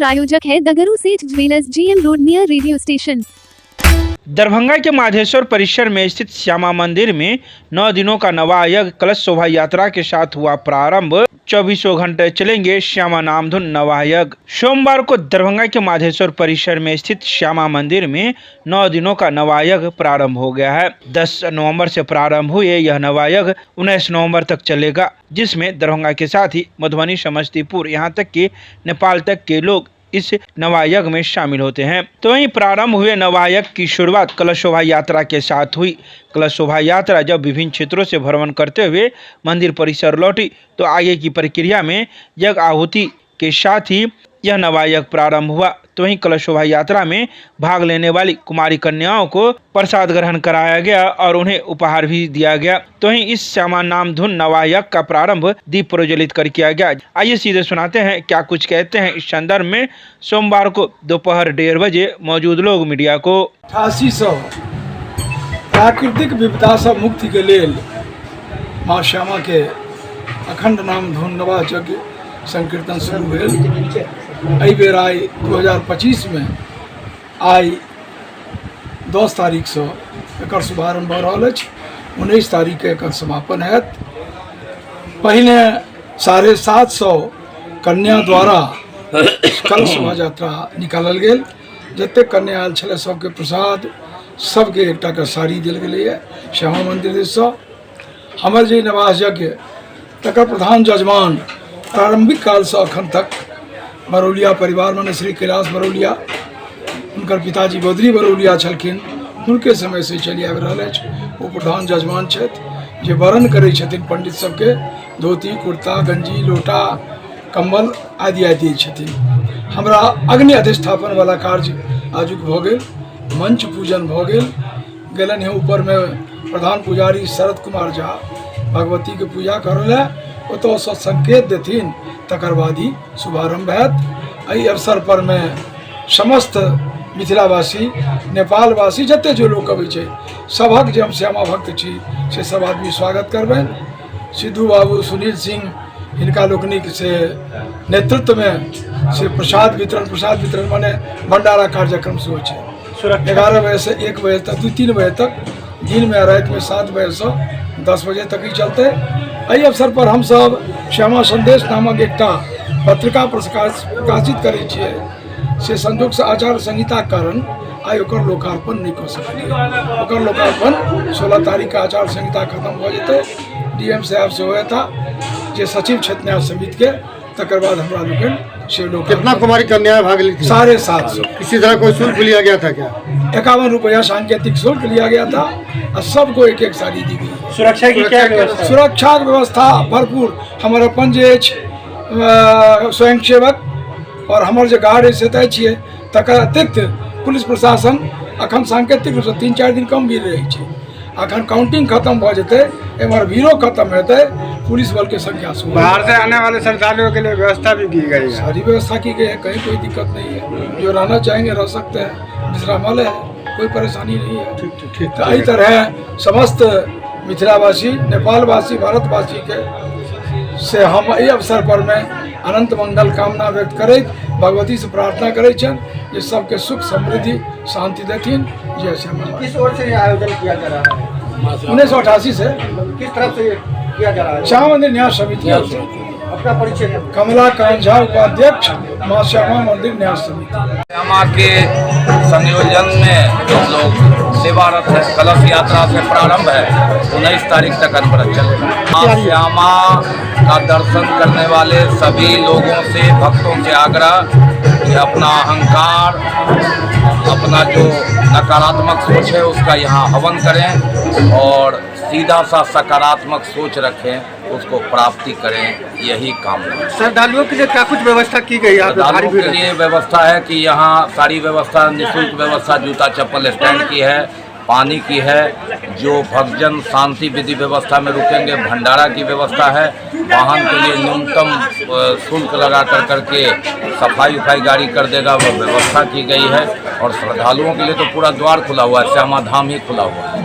प्रायोजक है दगरू सेठ jewellers, GM road near radio station. Darbhanga के माधेश्वर परिसर में स्थित श्यामा मंदिर में 9 दिनों का नवायज्ञ कलश शोभा यात्रा के साथ हुआ प्रारंभ। 24 घंटे चलेंगे श्यामा नामधुन नवायज्ञ। सोमवार को दरभंगा के माधेश्वर परिसर में स्थित श्यामा मंदिर में 9 दिनों का नवायज्ञ प्रारंभ हो गया है। 10 नवंबर से प्रारंभ हुए यह नवायज्ञ 19 नवंबर तक चलेगा, जिसमें दरभंगा के साथ ही मधुबनी, समस्तीपुर, यहाँ तक कि नेपाल तक के लोग इस नवायज्ञ में शामिल होते हैं। तो वहीं प्रारंभ हुए नवायज्ञ की शुरुआत कलश शोभा यात्रा के साथ हुई। कलश शोभा यात्रा जब विभिन्न क्षेत्रों से भ्रमण करते हुए मंदिर परिसर लौटी तो आगे की प्रक्रिया में यज्ञ आहुति के साथ ही यह नवायज्ञ प्रारंभ हुआ। तो वहीं कलश शोभा यात्रा में भाग लेने वाली कुमारी कन्याओं को प्रसाद ग्रहण कराया गया और उन्हें उपहार भी दिया गया। तो वहीं इस श्यामा नामधुन नवायज्ञ का प्रारंभ दीप प्रज्वलित कर किया गया। आइए सीधे सुनाते हैं क्या कुछ कहते हैं इस संदर्भ में सोमवार को दोपहर 1:30 बजे मौजूद लोग मीडिया को। 8800 प्राकृतिक विपदा से मुक्ति के लिए माँ श्यामा के अखंड नामधुन नवायज्ञ संकीर्तन शुरू भेल। एहि बेर आई 2025 में आई 10 तारीख से एकर शुभारंभ भ रहल अछि। 19 तारीख के एकर समापन हैत। पहले 750 कन्या द्वारा कलश शोभा यात्रा निकालल गेल। जते कन्या आयल छले सबके प्रसाद, सबके एकटा के साड़ी दिल गेलै श्यामा मंदिर दिससँ। हमर जे नवास यज्ञ तकर प्रधान जजमान प्रारंभिक काल से अखन तक बरौलिया परिवार में श्री कैलाश बरौलिया, उनकर पिताजी बद्री बरौलिया छलखिन, उनके समय से चलि आबि रहल अछि। वो प्रधान जजमान छथि जे वरण करै छथिन पंडित सबके धोती, कुर्ता, गंजी, लोटा, कम्बल आदि आदि छथिन। हमरा अग्नि अधिष्ठापन वाला कार्य आजुक भऽ गेल, मंच पूजन भऽ गेलनि है। ऊपर में प्रधान पुजारी शरद कुमार झा भगवती के पूजा करल है, ओतऽ सँ संकेत देथिन, तकर बाद ही शुभारंभ हैत। एहि अवसर पर में समस्त मिथिलावासी, नेपालवासी जते जो लोग अबै छै सभक जे हम श्यामा भक्त छी से सब आदमी स्वागत करबनि। सिद्धू बाबू, सुनील सिंह, हिनका लोकनिक से नेतृत्व में से प्रसाद वितरण माने भंडारा कार्यक्रम शुरू छै। 11 बजे से 1 बजे तक, 2-3 बजे तक, दिन में रात में 7 बजे से 10 बजे तक ही चलते। एहि अवसर पर हम सब श्यामा संदेश नामक एकटा पत्रिका प्रकाशित करै छियै। से संयोग से आचार संहिता के कारण आइ ओकर लोकार्पण नहीं कऽ सकलियै। ओकर लोकार्पण 16 तारीख के आचार संहिता खत्म हो जेतै। DM साहब से होया था जे सचिव छथि न्याय समिति के, तकर बाद हमरा लोकन से लोग। कितना कुमारी कन्याएं भाग ली थी? 750। किसी तरह कोई शुल्क लिया गया था क्या? 51 रुपया सांकेतिक शुल्क लिया गया था और सबको 1-1 साड़ी दी गई। सुरक्षा की क्या व्यवस्था? सुरक्षा व्यवस्था भरपूर। हमारे अपन जे स्वयं सेवक और हमारे जो गार्ड से तय छिए, तकर अतिरिक्त पुलिस प्रशासन अखन सांकेतिक रूप से 3-4 दिन कम भी रहे छै। अखन काउंटिंग खत्म भ जेतै, एमहर भीड़ो खत्म हेतै, पुलिस बल के संख्या से। बाहर से आने वाले श्रद्धालुओं के लिए व्यवस्था भी की गई है? सारी व्यवस्था की गई है, कहीं कोई दिक्कत नहीं है। जो रहना चाहेंगे रह सकते हैं, विश्रामालय है, कोई परेशानी नहीं है। ठीक। तो इस तरह समस्त मिथिलावासी, नेपालवासी, भारतवासी के से हम एहि अवसर पर में अनंत मंगल कामना व्यक्त करैत भगवती से प्रार्थना करै छन जे सबके सुख समृद्धि शांति देथिन। जय श्यामा। किस ओर से ये आयोजन किया जा रहा है? 1988 से। किस तरफ से ये किया जा रहा है? श्यामा मंदिर न्यास समिति। अपना परिचय? कमला कांत झा, उपाध्यक्ष, माँ श्यामा मंदिर न्यास समिति। श्यामा के संयोजन में हम लोग सेवारत है। कलश यात्रा से प्रारंभ है, 19 तारीख तक अनवरत चलेगा। माँ श्यामा का दर्शन करने वाले सभी लोगों से, भक्तों से आग्रह कि अपना अहंकार, अपना जो नकारात्मक सोच है उसका यहाँ हवन करें और सीधा सा सकारात्मक सोच रखें, उसको प्राप्ति करें, यही काम है। श्रद्धालुओं के लिए क्या कुछ व्यवस्था की गई है? श्रद्धालुओं के लिए व्यवस्था है कि यहाँ सारी व्यवस्था, निःशुल्क व्यवस्था, जूता चप्पल स्टैंड की है, पानी की है। जो भक्तजन शांति विधि व्यवस्था में रुकेंगे, भंडारा की व्यवस्था है। वाहन के लिए न्यूनतम शुल्क लगा करके सफाई गाड़ी कर देगा, वो व्यवस्था की गई है। और श्रद्धालुओं के लिए तो पूरा द्वार खुला हुआ है, श्यामा धाम ही खुला हुआ है।